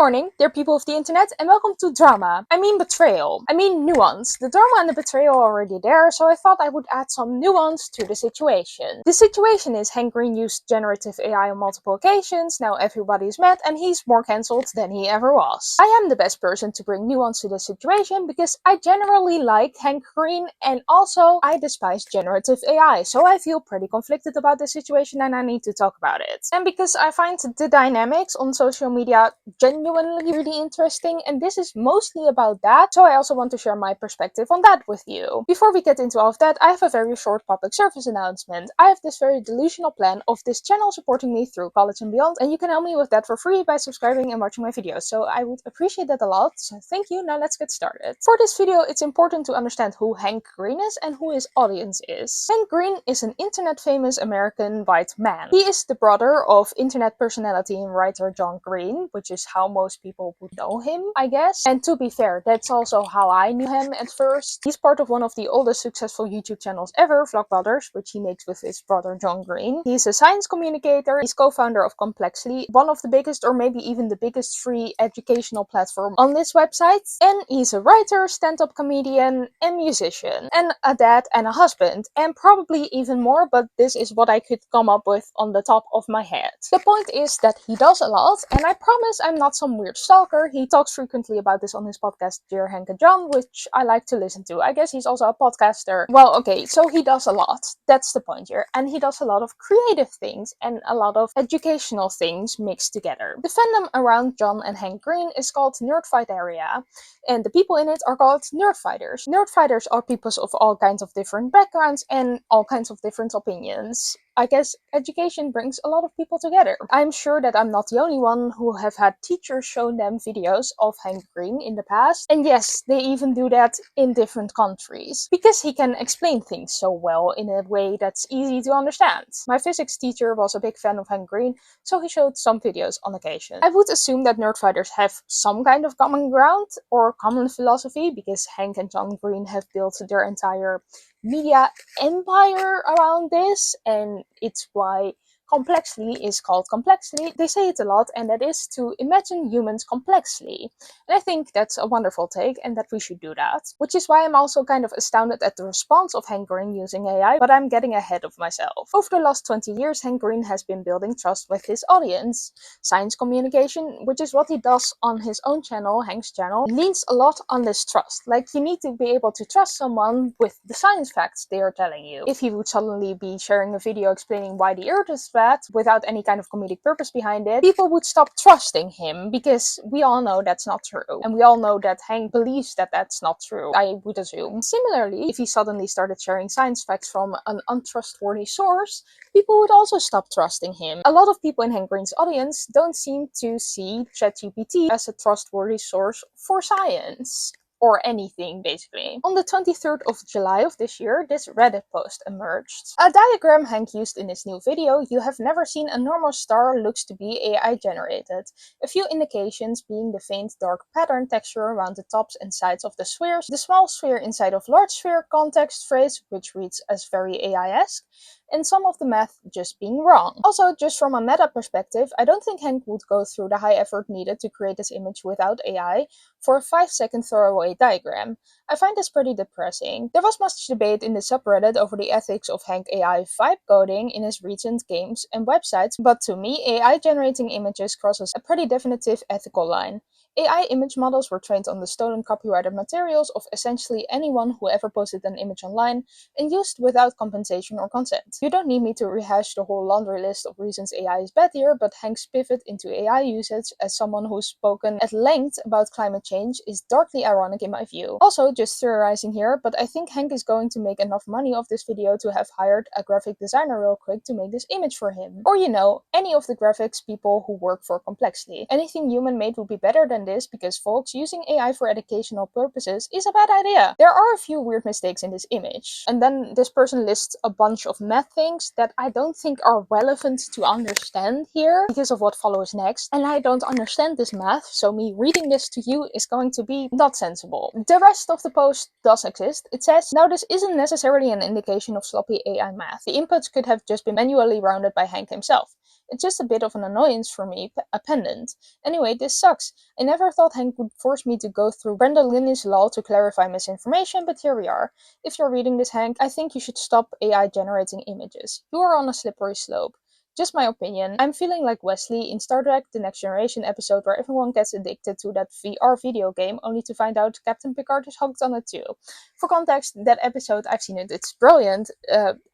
morning, dear people of the internet, and welcome to drama. I mean betrayal. I mean nuance. The drama and the betrayal are already there, so I thought I would add some nuance to the situation. The situation is Hank Green used generative AI on multiple occasions, now everybody's mad, and he's more cancelled than he ever was. I am the best person to bring nuance to the situation because I generally like Hank Green, and also I despise generative AI, so I feel pretty conflicted about the situation and I need to talk about it. And because I find the dynamics on social media genuinely really interesting, and this is mostly about that, so I also want to share my perspective on that with you. Before we get into all of that, I have a very short public service announcement. I have this very delusional plan of this channel supporting me through college and beyond, and you can help me with that for free by subscribing and watching my videos, so I would appreciate that a lot. So thank you. Now let's get started. For this video, it's important to understand who Hank Green is and who his audience is. Hank Green is an internet famous American white man. He is the brother of internet personality and writer John Green, which is how most people would know him, I guess. And to be fair, that's also how I knew him at first. He's part of one of the oldest successful YouTube channels ever, Vlogbrothers, which he makes with his brother John Green. He's a science communicator. He's co-founder of Complexly, one of the biggest or maybe even the biggest free educational platform on this website. And he's a writer, stand-up comedian, and musician, and a dad and a husband, and probably even more, but this is what I could come up with on the top of my head. The point is that he does a lot, and I promise I'm not some weird stalker. He talks frequently about this on his podcast Dear Hank and John, which I like to listen to. I guess he's also a podcaster. Well, okay, so he does a lot. That's the point here. And he does a lot of creative things and a lot of educational things mixed together. The fandom around John and Hank Green is called Nerdfight Area, and the people in it are called Nerdfighters. Nerdfighters are people of all kinds of different backgrounds and all kinds of different opinions. I guess education brings a lot of people together. I'm sure that I'm not the only one who have had teachers show them videos of Hank Green in the past. And yes, they even do that in different countries. Because he can explain things so well in a way that's easy to understand. My physics teacher was a big fan of Hank Green, so he showed some videos on occasion. I would assume that nerdfighters have some kind of common ground or common philosophy, because Hank and John Green have built their entire media empire around this, and it's why Complexly is called Complexly. They say it a lot, and that is to imagine humans complexly. And I think that's a wonderful take, and that we should do that. Which is why I'm also kind of astounded at the response of Hank Green using AI, but I'm getting ahead of myself. Over the last 20 years, Hank Green has been building trust with his audience. Science communication, which is what he does on his own channel, Hank's channel, leans a lot on this trust. Like, you need to be able to trust someone with the science facts they are telling you. If he would suddenly be sharing a video explaining why the Earth is flat, without any kind of comedic purpose behind it, people would stop trusting him, because we all know that's not true. And we all know that Hank believes that that's not true, I would assume. Similarly, if he suddenly started sharing science facts from an untrustworthy source, people would also stop trusting him. A lot of people in Hank Green's audience don't seem to see ChatGPT as a trustworthy source for science. Or anything, basically. On the 23rd of July of this year, this Reddit post emerged. A diagram Hank used in his new video, "You have never seen a normal star," looks to be AI generated. A few indications being the faint dark pattern texture around the tops and sides of the spheres, the small sphere inside of large sphere context phrase, which reads as very AI-esque, and some of the math just being wrong. Also, just from a meta perspective, I don't think Hank would go through the high effort needed to create this image without AI for a 5-second throwaway diagram. I find this pretty depressing. There was much debate in the subreddit over the ethics of Hank AI vibe coding in his recent games and websites, but to me, AI generating images crosses a pretty definitive ethical line. AI image models were trained on the stolen copyrighted materials of essentially anyone who ever posted an image online, and used without compensation or consent. You don't need me to rehash the whole laundry list of reasons AI is bad here, but Hank's pivot into AI usage as someone who's spoken at length about climate change is darkly ironic in my view. Also, just theorizing here, but I think Hank is going to make enough money off this video to have hired a graphic designer real quick to make this image for him. Or, you know, any of the graphics people who work for Complexly. Anything human made would be better than this, because folks, using AI for educational purposes is a bad idea. There are a few weird mistakes in this image. And then this person lists a bunch of math things that I don't think are relevant to understand here because of what follows next. And I don't understand this math, so me reading this to you is going to be not sensible. The rest of the post does exist. It says, "Now this isn't necessarily an indication of sloppy AI math. The inputs could have just been manually rounded by Hank himself. It's just a bit of an annoyance for me, a pendant. Anyway, this sucks. I never thought Hank would force me to go through Brenda Linney's law to clarify misinformation, but here we are. If you're reading this, Hank, I think you should stop AI generating images. You are on a slippery slope. Just my opinion. I'm feeling like Wesley in Star Trek The Next Generation episode where everyone gets addicted to that VR video game only to find out Captain Picard is hooked on it too. For context, that episode, I've seen it, it's brilliant.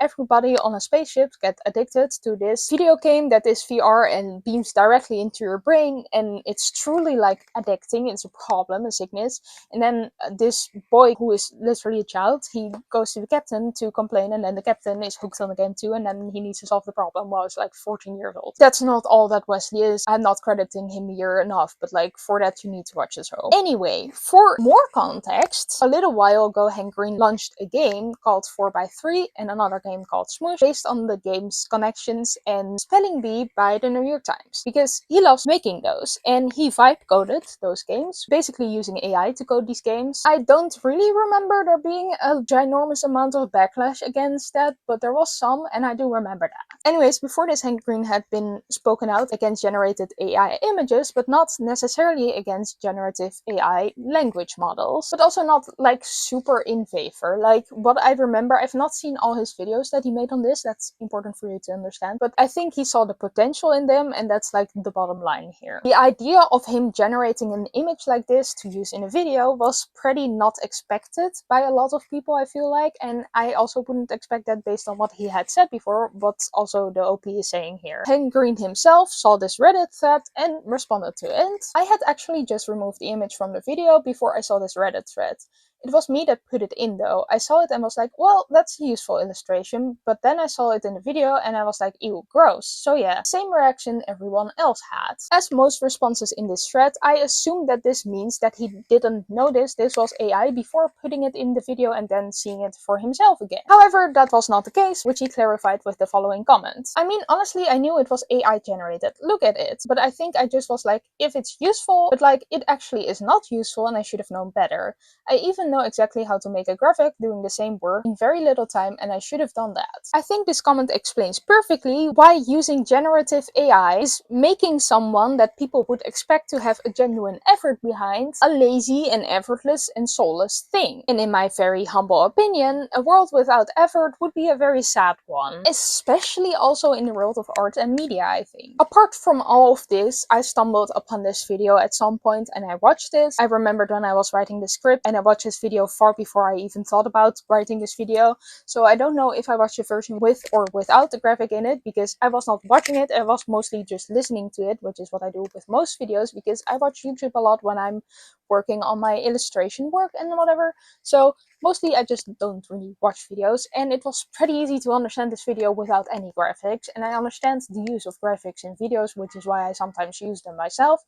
Everybody on a spaceship get addicted to this video game that is VR and beams directly into your brain, and it's truly like addicting. It's a problem, a sickness. And then this boy, who is literally a child, he goes to the captain to complain, and then the captain is hooked on the game too, and then he needs to solve the problem while he's like 14 years old. That's not all that Wesley is. I'm not crediting him here enough, but like for that you need to watch the show. Anyway, for more context, a little while ago Hank Green launched a game called 4x3 and another game called Smoosh based on the game's connections and spelling bee by the New York Times, because he loves making those and he vibe coded those games, basically using AI to code these games. I don't really remember there being a ginormous amount of backlash against that, but there was some, and I do remember that. Anyways, before this, Hank Green had been spoken out against generated AI images, but not necessarily against generative AI language models, but also not like super in favor. Like what I remember, I've not seen all his videos that he made on this, that's important for you to understand, but I think he saw the potential in them, and that's like the bottom line here. The idea of him generating an image like this to use in a video was pretty not expected by a lot of people, I feel like, and I also wouldn't expect that based on what he had said before, what also the OP is saying here. Hank Green himself saw this Reddit thread and responded to it. I had actually just removed the image from the video before I saw this Reddit thread. It was me that put it in though. I saw it and was like, well, that's a useful illustration, but then I saw it in the video and I was like, ew, gross. So yeah, same reaction everyone else had. As most responses in this thread, I assume that this means that he didn't notice this was AI before putting it in the video and then seeing it for himself again. However, that was not the case, which he clarified with the following comment. I mean, honestly, I knew it was AI generated. Look at it. But I think I just was like, if it's useful, but like it actually is not useful and I should have known better. I even know exactly how to make a graphic doing the same work in very little time, and I should have done that. I think this comment explains perfectly why using generative AI is making someone that people would expect to have a genuine effort behind a lazy and effortless and soulless thing. And in my very humble opinion, a world without effort would be a very sad one. Especially also in the world of art and media, I think. Apart from all of this, I stumbled upon this video at some point and I watched it. I remembered when I was writing the script and I watched this video far before I even thought about writing this video. So I don't know if I watched the version with or without the graphic in it, because I was not watching it, I was mostly just listening to it, which is what I do with most videos, because I watch YouTube a lot when I'm working on my illustration work and whatever. So mostly I just don't really watch videos, and it was pretty easy to understand this video without any graphics, and I understand the use of graphics in videos, which is why I sometimes use them myself.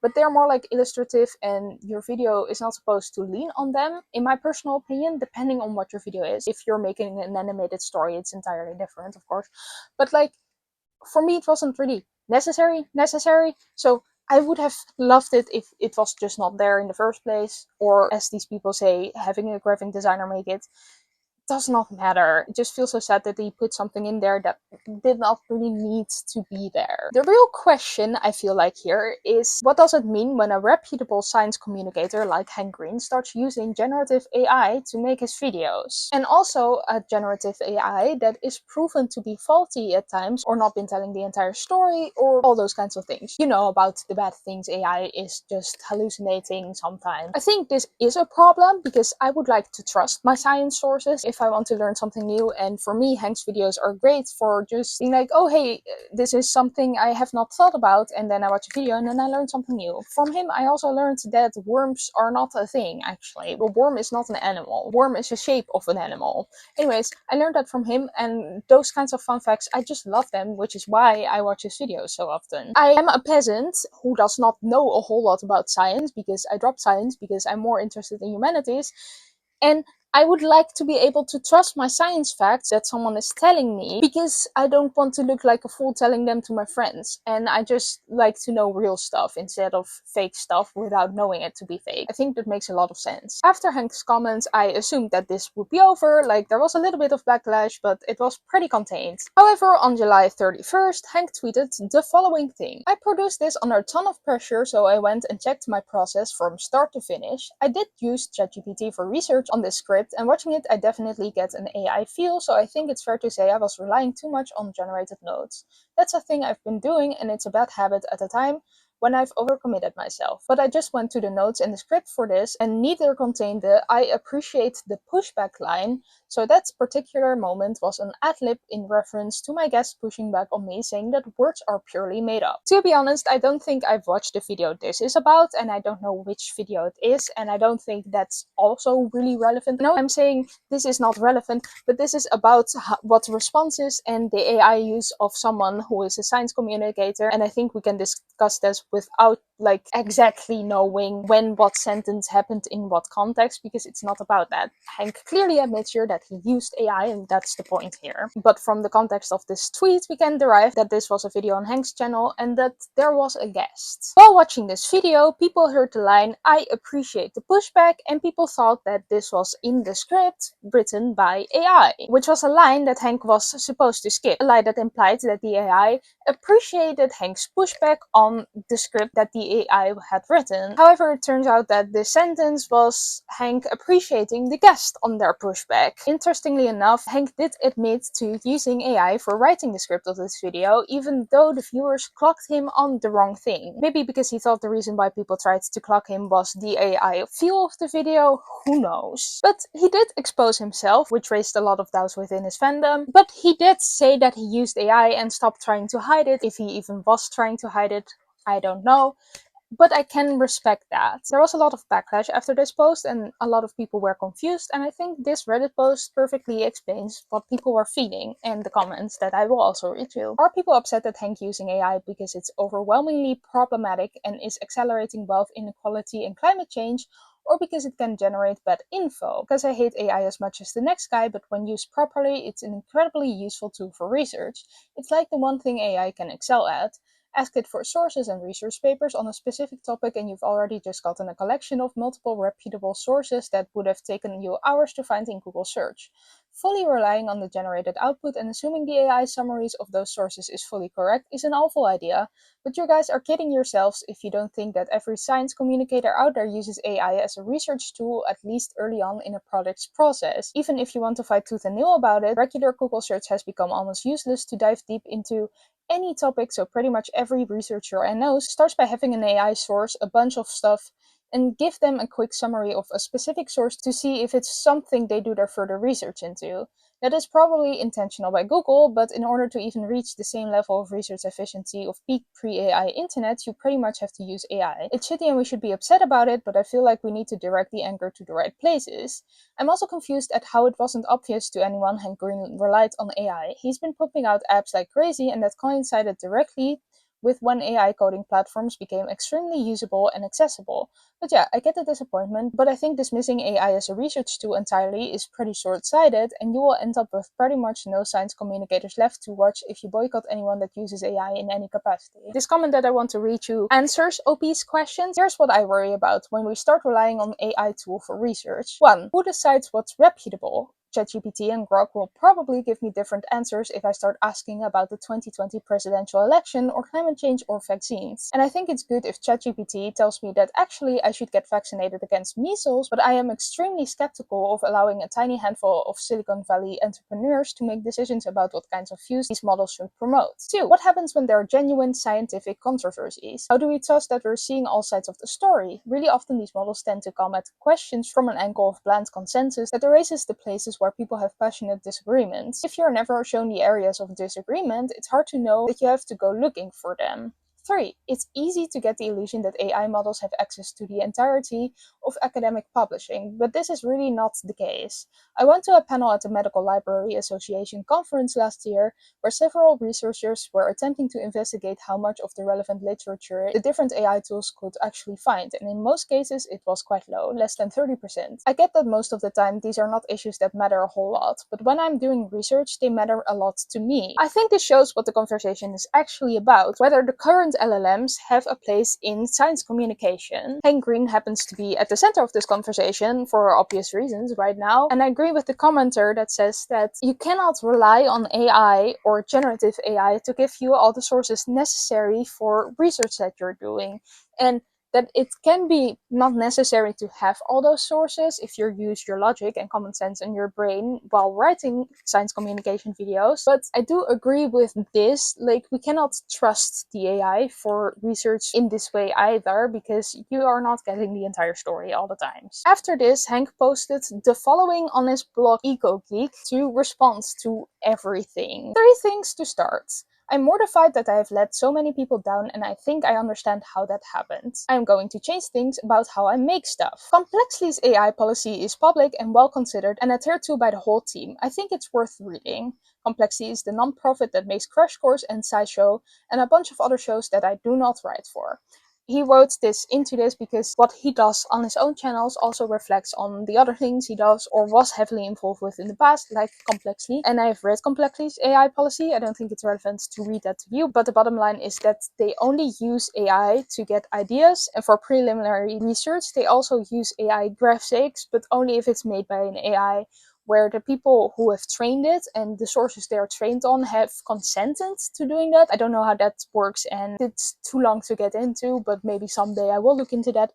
But they're more like illustrative and your video is not supposed to lean on them, in my personal opinion, depending on what your video is. If you're making an animated story, it's entirely different, of course. But like, for me, it wasn't really necessary. So I would have loved it if it was just not there in the first place, or as these people say, having a graphic designer make it. Does not matter. It just feels so sad that they put something in there that did not really need to be there. The real question I feel like here is, what does it mean when a reputable science communicator like Hank Green starts using generative AI to make his videos? And also a generative AI that is proven to be faulty at times, or not been telling the entire story, or all those kinds of things. You know about the bad things AI is just hallucinating sometimes. I think this is a problem because I would like to trust my science sources if I want to learn something new, and for me Hank's videos are great for just being like, oh hey, this is something I have not thought about, and then I watch a video and then I learn something new. From him I also learned that worms are not a thing, actually. A worm is not an animal. A worm is a shape of an animal. Anyways, I learned that from him, and those kinds of fun facts, I just love them, which is why I watch his videos so often. I am a peasant who does not know a whole lot about science, because I dropped science because I'm more interested in humanities. And I would like to be able to trust my science facts that someone is telling me, because I don't want to look like a fool telling them to my friends. And I just like to know real stuff instead of fake stuff without knowing it to be fake. I think that makes a lot of sense. After Hank's comments, I assumed that this would be over. Like, there was a little bit of backlash, but it was pretty contained. However, on July 31st, Hank tweeted the following thing. I produced this under a ton of pressure, so I went and checked my process from start to finish. I did use ChatGPT for research on this script, and watching it I definitely get an AI feel, so I think it's fair to say I was relying too much on generated notes. That's a thing I've been doing, and it's a bad habit at a time when I've overcommitted myself. But I just went to the notes in the script for this, and neither contained the "I appreciate the pushback" line, so that particular moment was an ad-lib in reference to my guest pushing back on me, saying that words are purely made up. To be honest, I don't think I've watched the video this is about, and I don't know which video it is, and I don't think that's also really relevant. No, I'm saying this is not relevant, but this is about what response is and the AI use of someone who is a science communicator, and I think we can discuss this without like exactly knowing when what sentence happened in what context, because it's not about that. Hank clearly admits here that he used AI, and that's the point here. But from the context of this tweet, we can derive that this was a video on Hank's channel and that there was a guest. While watching this video, people heard the line "I appreciate the pushback," and people thought that this was in the script written by AI, which was a line that Hank was supposed to skip, a line that implied that the AI appreciated Hank's pushback on the script that the AI had written. However, it turns out that this sentence was Hank appreciating the guest on their pushback. Interestingly enough, Hank did admit to using AI for writing the script of this video, even though the viewers clocked him on the wrong thing. Maybe because he thought the reason why people tried to clock him was the AI feel of the video, who knows. But he did expose himself, which raised a lot of doubts within his fandom, but he did say that he used AI and stopped trying to hide it. If he even was trying to hide it, I don't know. But I can respect that. There was a lot of backlash after this post, and a lot of people were confused, and I think this Reddit post perfectly explains what people were feeling and the comments that I will also read through. Are people upset at Hank using AI because it's overwhelmingly problematic and is accelerating wealth inequality and climate change, or because it can generate bad info? Because I hate AI as much as the next guy, but when used properly, it's an incredibly useful tool for research. It's like the one thing AI can excel at. Ask it for sources and research papers on a specific topic, and you've already just gotten a collection of multiple reputable sources that would have taken you hours to find in Google search. Fully relying on the generated output and assuming the AI summaries of those sources is fully correct is an awful idea, but you guys are kidding yourselves if you don't think that every science communicator out there uses AI as a research tool, at least early on in a product's process. Even if you want to fight tooth and nail about it, regular Google search has become almost useless to dive deep into any topic, so pretty much every researcher I know starts by having an AI source a bunch of stuff and give them a quick summary of a specific source to see if it's something they do their further research into. That is probably intentional by Google, but in order to even reach the same level of research efficiency of peak pre-AI internet, you pretty much have to use AI. It's shitty and we should be upset about it, but I feel like we need to direct the anger to the right places. I'm also confused at how it wasn't obvious to anyone Hank Green relied on AI. He's been pumping out apps like crazy, and that coincided directly with when AI coding platforms became extremely usable and accessible. But yeah, I get the disappointment, but I think dismissing AI as a research tool entirely is pretty short-sighted, and you will end up with pretty much no science communicators left to watch if you boycott anyone that uses AI in any capacity. This comment that I want to read you answers OP's questions. Here's what I worry about when we start relying on AI tool for research. 1. Who decides what's reputable? ChatGPT and Grok will probably give me different answers if I start asking about the 2020 presidential election or climate change or vaccines. And I think it's good if ChatGPT tells me that actually I should get vaccinated against measles, but I am extremely skeptical of allowing a tiny handful of Silicon Valley entrepreneurs to make decisions about what kinds of views these models should promote. 2. What happens when there are genuine scientific controversies? How do we trust that we're seeing all sides of the story? Really often these models tend to come at questions from an angle of bland consensus that erases the places where people have passionate disagreements. If you're never shown the areas of disagreement, it's hard to know that you have to go looking for them. 3. It's easy to get the illusion that AI models have access to the entirety of academic publishing, but this is really not the case. I went to a panel at the Medical Library Association conference last year where several researchers were attempting to investigate how much of the relevant literature the different AI tools could actually find, and in most cases it was quite low, less than 30%. I get that most of the time these are not issues that matter a whole lot, but when I'm doing research, they matter a lot to me. I think this shows what the conversation is actually about, whether the current LLMs have a place in science communication. Hank Green happens to be at the center of this conversation for obvious reasons right now, and I agree with the commenter that says that you cannot rely on AI or generative AI to give you all the sources necessary for research that you're doing. And that it can be not necessary to have all those sources if you use your logic and common sense in your brain while writing science communication videos. But I do agree with this, like we cannot trust the AI for research in this way either, because you are not getting the entire story all the times. After this, Hank posted the following on his blog EcoGeek to respond to everything. 3 things to start. I'm mortified that I have let so many people down, and I think I understand how that happened. I'm going to change things about how I make stuff. Complexly's AI policy is public and well considered and adhered to by the whole team. I think it's worth reading. Complexly is the non-profit that makes Crash Course and SciShow and a bunch of other shows that I do not write for. He wrote this into this because what he does on his own channels also reflects on the other things he does or was heavily involved with in the past, like Complexly. And I've read Complexly's AI policy. I don't think it's relevant to read that to you, but the bottom line is that they only use AI to get ideas, and for preliminary research they also use AI graphics, but only if it's made by an AI where the people who have trained it and the sources they are trained on have consented to doing that. I don't know how that works and it's too long to get into, but maybe someday I will look into that.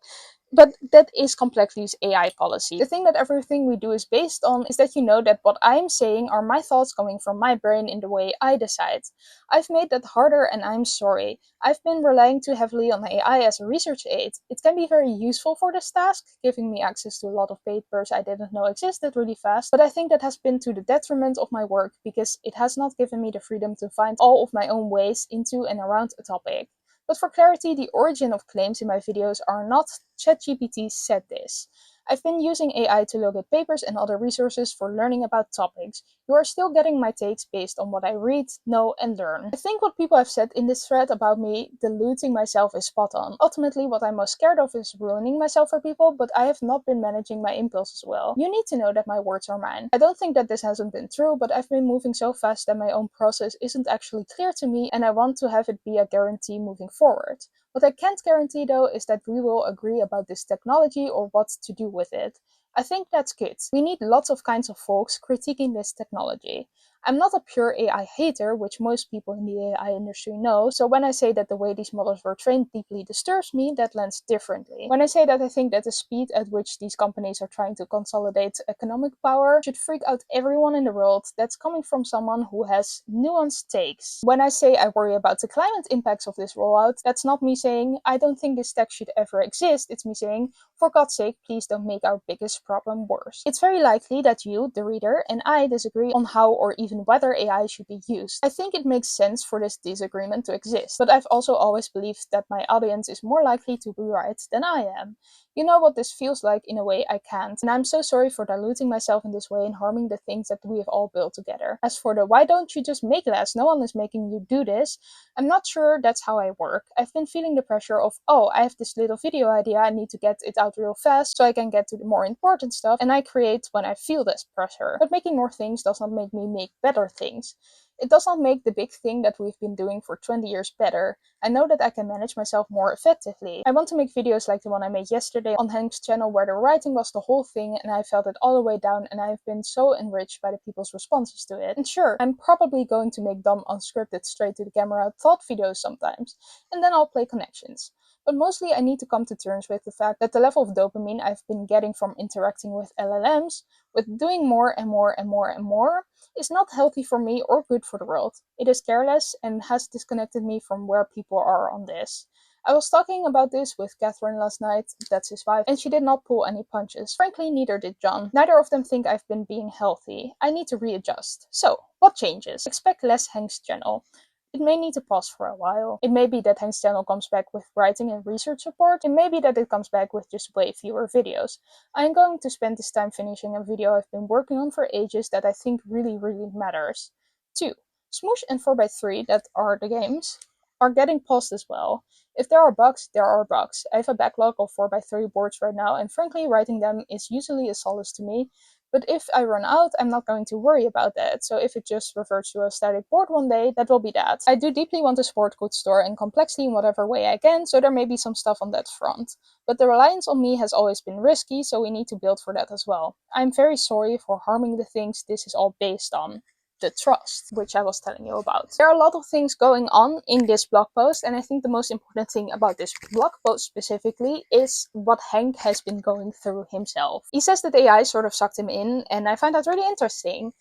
But that is Complexly's AI policy. The thing that everything we do is based on is that you know that what I am saying are my thoughts coming from my brain in the way I decide. I've made that harder and I'm sorry. I've been relying too heavily on AI as a research aid. It can be very useful for this task, giving me access to a lot of papers I didn't know existed really fast, but I think that has been to the detriment of my work because it has not given me the freedom to find all of my own ways into and around a topic. But for clarity, the origin of claims in my videos are not ChatGPT said this. I've been using AI to locate papers and other resources for learning about topics. You are still getting my takes based on what I read, know, and learn. I think what people have said in this thread about me diluting myself is spot on. Ultimately, what I'm most scared of is ruining myself for people, but I have not been managing my impulses well. You need to know that my words are mine. I don't think that this hasn't been true, but I've been moving so fast that my own process isn't actually clear to me, and I want to have it be a guarantee moving forward. What I can't guarantee though is that we will agree about this technology or what to do with it. I think that's good. We need lots of kinds of folks critiquing this technology. I'm not a pure AI hater, which most people in the AI industry know, so when I say that the way these models were trained deeply disturbs me, that lands differently. When I say that I think that the speed at which these companies are trying to consolidate economic power should freak out everyone in the world, that's coming from someone who has nuanced takes. When I say I worry about the climate impacts of this rollout, that's not me saying I don't think this tech should ever exist, it's me saying, for God's sake, please don't make our biggest problem worse. It's very likely that you, the reader, and I disagree on how or even whether AI should be used. I think it makes sense for this disagreement to exist, but I've also always believed that my audience is more likely to be right than I am. You know what this feels like in a way I can't, and I'm so sorry for diluting myself in this way and harming the things that we have all built together. As for the why don't you just make less, no one is making you do this, I'm not sure that's how I work. I've been feeling the pressure of, oh, I have this little video idea, I need to get it out real fast so I can get to the more important stuff, and I create when I feel this pressure. But making more things does not make me make better things. It does not make the big thing that we've been doing for 20 years better. I know that I can manage myself more effectively. I want to make videos like the one I made yesterday on Hank's channel where the writing was the whole thing and I felt it all the way down, and I've been so enriched by the people's responses to it. And sure, I'm probably going to make dumb unscripted straight to the camera thought videos sometimes, and then I'll play connections. But mostly I need to come to terms with the fact that the level of dopamine I've been getting from interacting with LLMs, with doing more and more and more and more, is not healthy for me or good for the world. It is careless and has disconnected me from where people are on this. I was talking about this with Catherine last night, that's his wife, and she did not pull any punches. Frankly, neither did John. Neither of them think I've been being healthy. I need to readjust. So, what changes? Expect less Hank's channel. it may need to pause for a while. It may be that Hank's channel comes back with writing and research support. It may be that it comes back with just way fewer videos. I'm going to spend this time finishing a video I've been working on for ages that I think really matters. 2. Smoosh and 4x3, that are the games, are getting paused as well. If there are bugs, there are bugs. I have a backlog of 4x3 boards right now, and frankly, writing them is usually a solace to me. But if I run out, I'm not going to worry about that. So if it just reverts to a static board one day, that will be that. I do deeply want to support good store and complexity in whatever way I can, so there may be some stuff on that front. But the reliance on me has always been risky, so we need to build for that as well. I'm very sorry for harming the things this is all based on. The trust, which I was telling you about. There are a lot of things going on in this blog post, and I think the most important thing about this blog post specifically is what Hank has been going through himself. He says that AI sort of sucked him in, and I find that really interesting.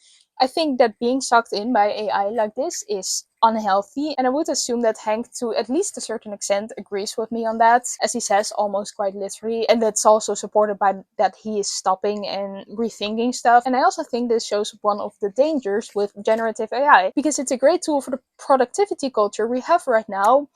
I think that being sucked in by AI like this is unhealthy, and I would assume that Hank, to at least a certain extent, agrees with me on that, as he says almost quite literally, and that's also supported by that he is stopping and rethinking stuff. And I also think this shows one of the dangers with generative AI, because it's a great tool for the productivity culture we have right now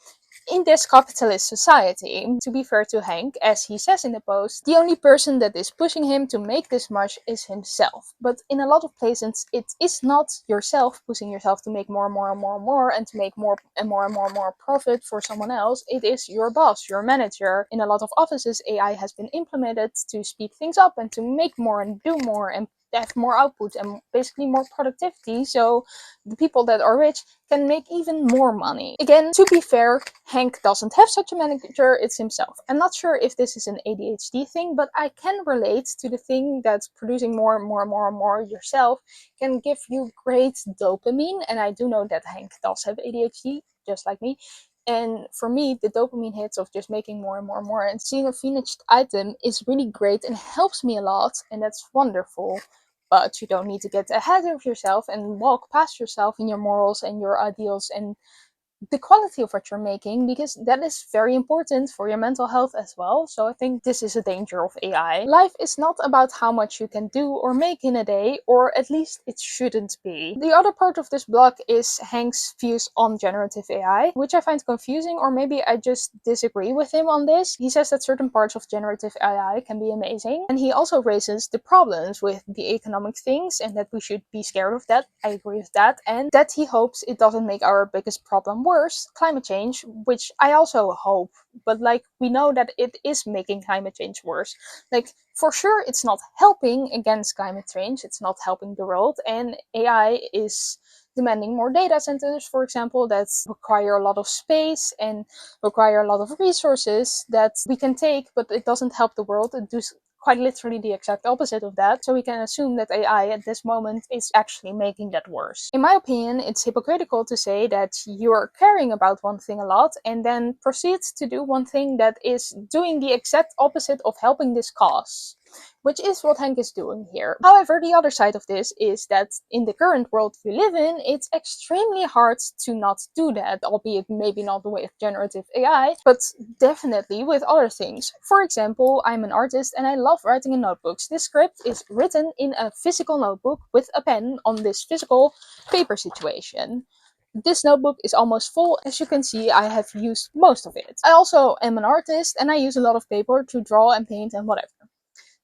in this capitalist society. To be fair to Hank, as he says in the post, the only person that is pushing him to make this much is himself. But in a lot of places, it is not yourself pushing yourself to make more and more and more and more, and to make more and more and more and more profit for someone else. It is your boss, your manager. In a lot of offices, AI has been implemented to speed things up and to make more and do more and have more output and basically more productivity, so the people that are rich can make even more money. Again, to be fair, Hank doesn't have such a manager, it's himself. I'm not sure if this is an ADHD thing, but I can relate to the thing that producing more and more and more and more yourself can give you great dopamine, and I do know that Hank does have ADHD, just like me. And for me, the dopamine hits of just making more and more and more and seeing a finished item is really great and helps me a lot, and that's wonderful. But you don't need to get ahead of yourself and walk past yourself in your morals and your ideals and the quality of what you're making, because that is very important for your mental health as well. So I think this is a danger of AI. Life is not about how much you can do or make in a day, or at least it shouldn't be. The other part of this blog is Hank's views on generative AI, which I find confusing, or maybe I just disagree with him on this. He says that certain parts of generative AI can be amazing, and he also raises the problems with the economic things and that we should be scared of that. I agree with that, and that he hopes it doesn't make our biggest problem worse, climate change, which I also hope, but like we know that it is making climate change worse. Like for sure it's not helping against climate change, it's not helping the world, and AI is demanding more data centers, for example, that require a lot of space and require a lot of resources that we can take, but it doesn't help the world. It does quite literally the exact opposite of that, so we can assume that AI at this moment is actually making that worse. In my opinion, it's hypocritical to say that you're caring about one thing a lot and then proceed to do one thing that is doing the exact opposite of helping this cause, which is what Hank is doing here. However, the other side of this is that in the current world we live in, it's extremely hard to not do that, albeit maybe not the way of generative AI, but definitely with other things. For example, I'm an artist and I love writing in notebooks. This script is written in a physical notebook with a pen on this physical paper situation. This notebook is almost full. As you can see, I have used most of it. I also am an artist and I use a lot of paper to draw and paint and whatever.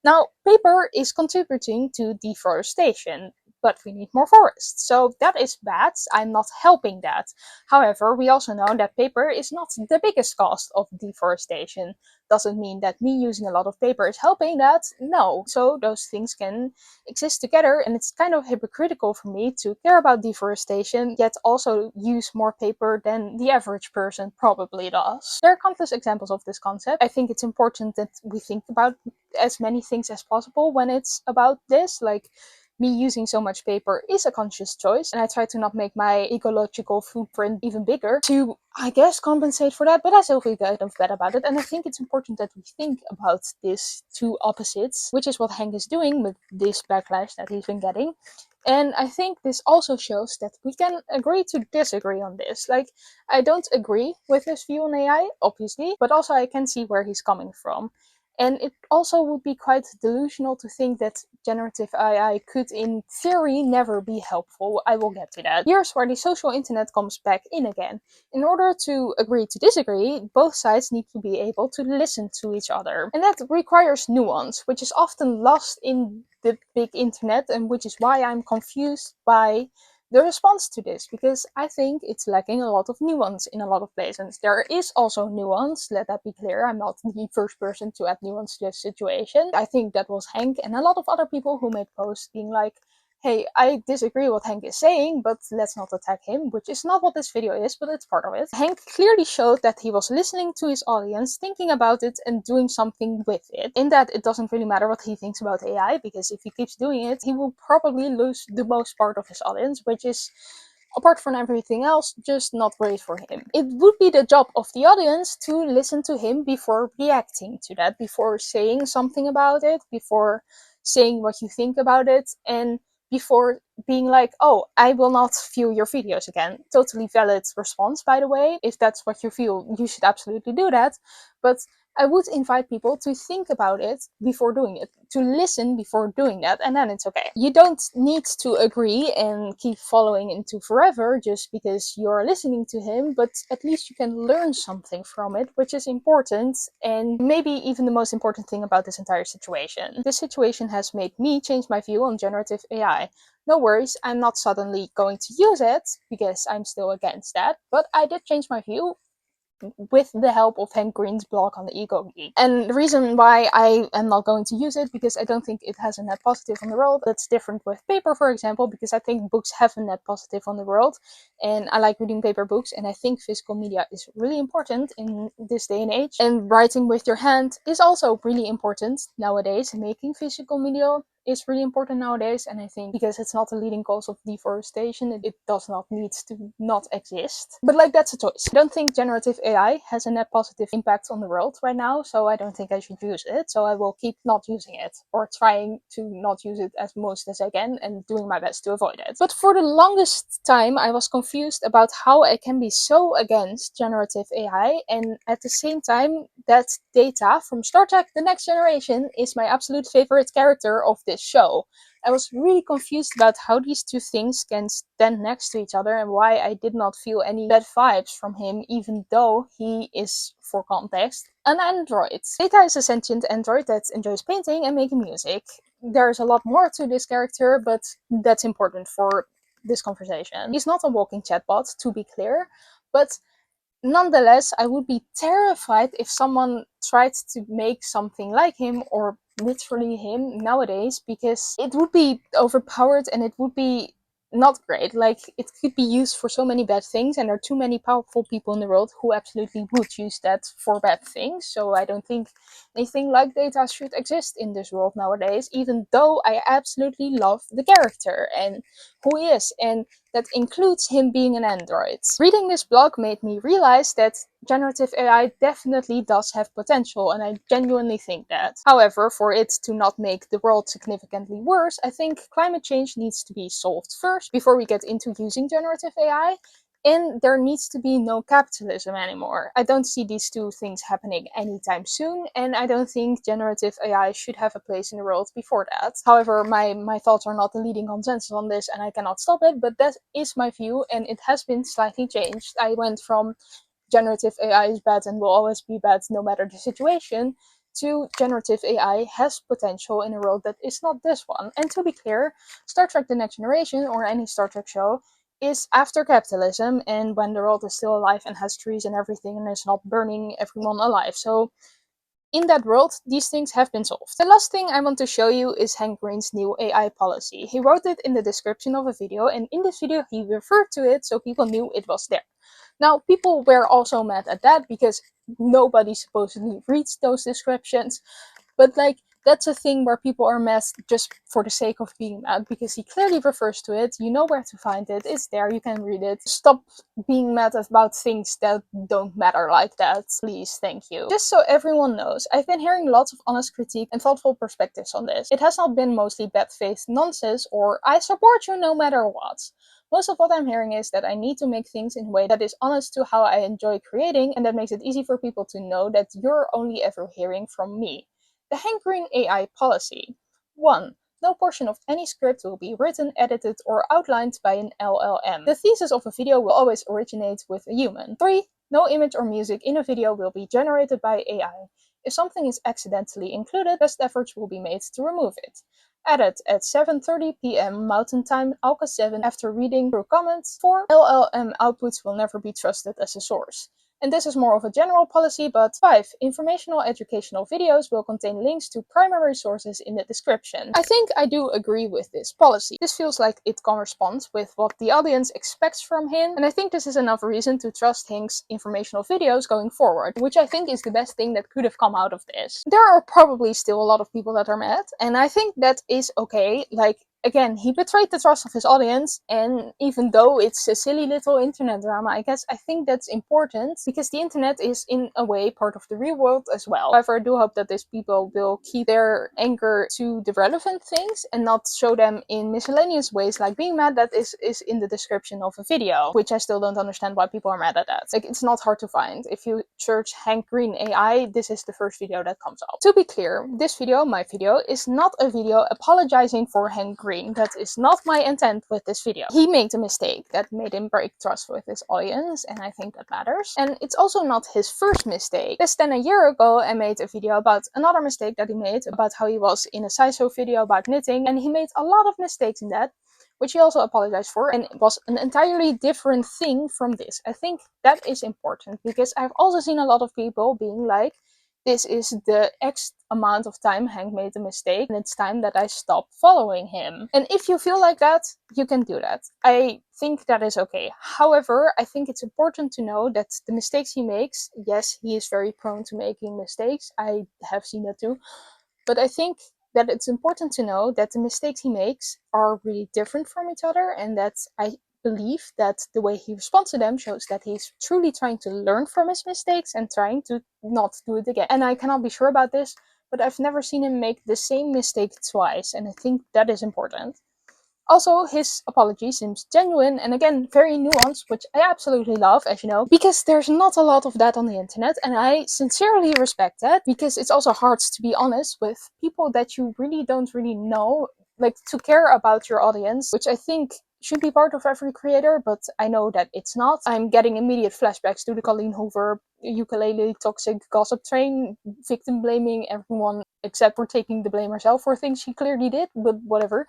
Now, paper is contributing to deforestation, but we need more forests. So that is bad. I'm not helping that. However, we also know that paper is not the biggest cost of deforestation. Doesn't mean that me using a lot of paper is helping that. No. So those things can exist together, and it's kind of hypocritical for me to care about deforestation, yet also use more paper than the average person probably does. There are countless examples of this concept. I think it's important that we think about as many things as possible when it's about this. Like, me using so much paper is a conscious choice, and I try to not make my ecological footprint even bigger to, I guess, compensate for that, but I still feel kind of bad about it. And I think it's important that we think about these two opposites, which is what Hank is doing with this backlash that he's been getting. And I think this also shows that we can agree to disagree on this. Like, I don't agree with his view on AI, obviously, but also I can see where he's coming from. And it also would be quite delusional to think that generative AI could, in theory, never be helpful. I will get to that. Here's where the social internet comes back in again. In order to agree to disagree, both sides need to be able to listen to each other. And that requires nuance, which is often lost in the big internet, and which is why I'm confused by the response to this, because I think it's lacking a lot of nuance in a lot of places. There is also nuance, let that be clear. I'm not the first person to add nuance to this situation. I think that was Hank and a lot of other people who made posts being like, hey, I disagree what Hank is saying, but let's not attack him, which is not what this video is, but it's part of it. Hank clearly showed that he was listening to his audience, thinking about it, and doing something with it. In that, it doesn't really matter what he thinks about AI, because if he keeps doing it, he will probably lose the most part of his audience, which is, apart from everything else, just not great for him. It would be the job of the audience to listen to him before reacting to that, before saying something about it, before saying what you think about it, and before being like, oh, I will not view your videos again. Totally valid response, by the way. If that's what you feel, you should absolutely do that. But I would invite people to think about it before doing it, to listen before doing that, and then it's okay. You don't need to agree and keep following into forever just because you're listening to him, but at least you can learn something from it, which is important, and maybe even the most important thing about this entire situation. This situation has made me change my view on generative AI. No worries, I'm not suddenly going to use it, because I'm still against that, but I did change my view with the help of Hank Green's blog on the Ego Geek. And the reason why I am not going to use it, because I don't think it has a net positive on the world. That's different with paper, for example, because I think books have a net positive on the world, and I like reading paper books, and I think physical media is really important in this day and age. And writing with your hand is also really important nowadays. Making physical media is really important nowadays, and I think because it's not a leading cause of deforestation, it does not need to not exist. But like, that's a choice. I don't think generative AI has a net positive impact on the world right now, so I don't think I should use it. So I will keep not using it, or trying to not use it as most as I can, and doing my best to avoid it. But for the longest time, I was confused about how I can be so against generative AI, and at the same time, that Data from Star Trek The Next Generation is my absolute favorite character of this show. I was really confused about how these two things can stand next to each other, and why I did not feel any bad vibes from him, even though he is, for context, an android. Data is a sentient android that enjoys painting and making music. There's a lot more to this character, but that's important for this conversation. He's not a walking chatbot, to be clear, but nonetheless, I would be terrified if someone tried to make something like him, or literally him, nowadays, because it would be overpowered and it would be not great. Like, it could be used for so many bad things, and there are too many powerful people in the world who absolutely would use that for bad things. So I don't think anything like Data should exist in this world nowadays, even though I absolutely love the character and who he is, and that includes him being an android. Reading this blog made me realize that generative AI definitely does have potential, and I genuinely think that. However, for it to not make the world significantly worse, I think climate change needs to be solved first before we get into using generative AI. And there needs to be no capitalism anymore. I don't see these two things happening anytime soon, and I don't think generative AI should have a place in the world before that. However, my thoughts are not the leading consensus on this, and I cannot stop it, but that is my view, and it has been slightly changed. I went from generative AI is bad and will always be bad no matter the situation, to generative AI has potential in a world that is not this one. And to be clear, Star Trek The Next Generation, or any Star Trek show, is after capitalism, and when the world is still alive and has trees and everything and is not burning everyone alive. So in that world, these things have been solved. The last thing I want to show you is Hank Green's new AI policy. He wrote it in the description of a video, and in this video he referred to it so people knew it was there. Now, people were also mad at that, because nobody supposedly reads those descriptions. But like, that's a thing where people are mad just for the sake of being mad, because he clearly refers to it. You know where to find it. It's there. You can read it. Stop being mad about things that don't matter like that. Please, thank you. Just so everyone knows, I've been hearing lots of honest critique and thoughtful perspectives on this. It has not been mostly bad-faced nonsense or I support you no matter what. Most of what I'm hearing is that I need to make things in a way that is honest to how I enjoy creating, and that makes it easy for people to know that you're only ever hearing from me. The Hankering AI policy. 1. No portion of any script will be written, edited, or outlined by an LLM. The thesis of a video will always originate with a human. 3. No image or music in a video will be generated by AI. If something is accidentally included, best efforts will be made to remove it. Added at 7:30 p.m. Mountain Time, August 7, after reading through comments. 4. LLM outputs will never be trusted as a source. And this is more of a general policy, but 5. Informational educational videos will contain links to primary sources in the description. I think I do agree with this policy. This feels like it corresponds with what the audience expects from him, and I think this is enough reason to trust Hank's informational videos going forward, which I think is the best thing that could have come out of this. There are probably still a lot of people that are mad, and I think that is okay. Like, again, he betrayed the trust of his audience, and even though it's a silly little internet drama, I think that's important because the internet is in a way part of the real world as well. However, I do hope that these people will keep their anger to the relevant things and not show them in miscellaneous ways, like being mad that is in the description of a video, which I still don't understand why people are mad at that. Like, it's not hard to find. If you search Hank Green AI, this is the first video that comes up. To be clear, this video, my video, is not a video apologizing for Hank Green. That is not my intent with this video. He made a mistake that made him break trust with his audience, and I think that matters. And it's also not his first mistake. Less than a year ago, I made a video about another mistake that he made, about how he was in a SciSo video about knitting, and he made a lot of mistakes in that, which he also apologized for, and it was an entirely different thing from this. I think that is important, because I've also seen a lot of people being like, this is the X amount of time Hank made a mistake, and it's time that I stop following him. And if you feel like that, you can do that. I think that is okay. However, I think it's important to know that the mistakes he makes, yes, he is very prone to making mistakes. I have seen that too. But I think that it's important to know that the mistakes he makes are really different from each other, and that I believe that the way he responds to them shows that he's truly trying to learn from his mistakes and trying to not do it again. And I cannot be sure about this, but I've never seen him make the same mistake twice, and I think that is important. Also, his apology seems genuine and, again, very nuanced, which I absolutely love, as you know, because there's not a lot of that on the internet, and I sincerely respect that, because it's also hard to be honest with people that you really don't really know, like, to care about your audience, which I think should be part of every creator, but I know that it's not. I'm getting immediate flashbacks to the Colleen Hoover ukulele toxic gossip train, victim blaming everyone except for taking the blame herself for things she clearly did, but whatever.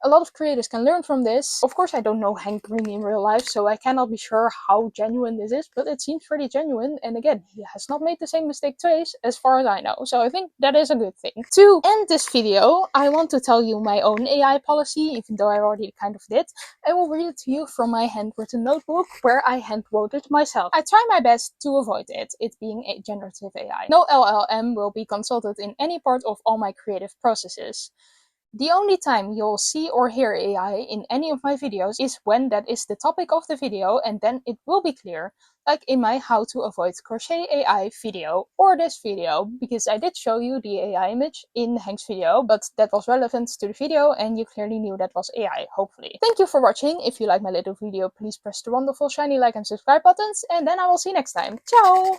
A lot of creators can learn from this. Of course, I don't know Hank Green in real life, so I cannot be sure how genuine this is, but it seems pretty genuine. And again, he has not made the same mistake twice, as far as I know. So I think that is a good thing. To end this video, I want to tell you my own AI policy, even though I already kind of did. I will read it to you from my handwritten notebook, where I hand-wrote it myself. I try my best to avoid it being a generative AI. No LLM will be consulted in any part of all my creative processes. The only time you'll see or hear AI in any of my videos is when that is the topic of the video, and then it will be clear, like in my how to avoid crochet AI video or this video, because I did show you the AI image in Hank's video, but that was relevant to the video and you clearly knew that was AI, hopefully. Thank you for watching. If you like my little video, please press the wonderful shiny like and subscribe buttons, and then I will see you next time. Ciao!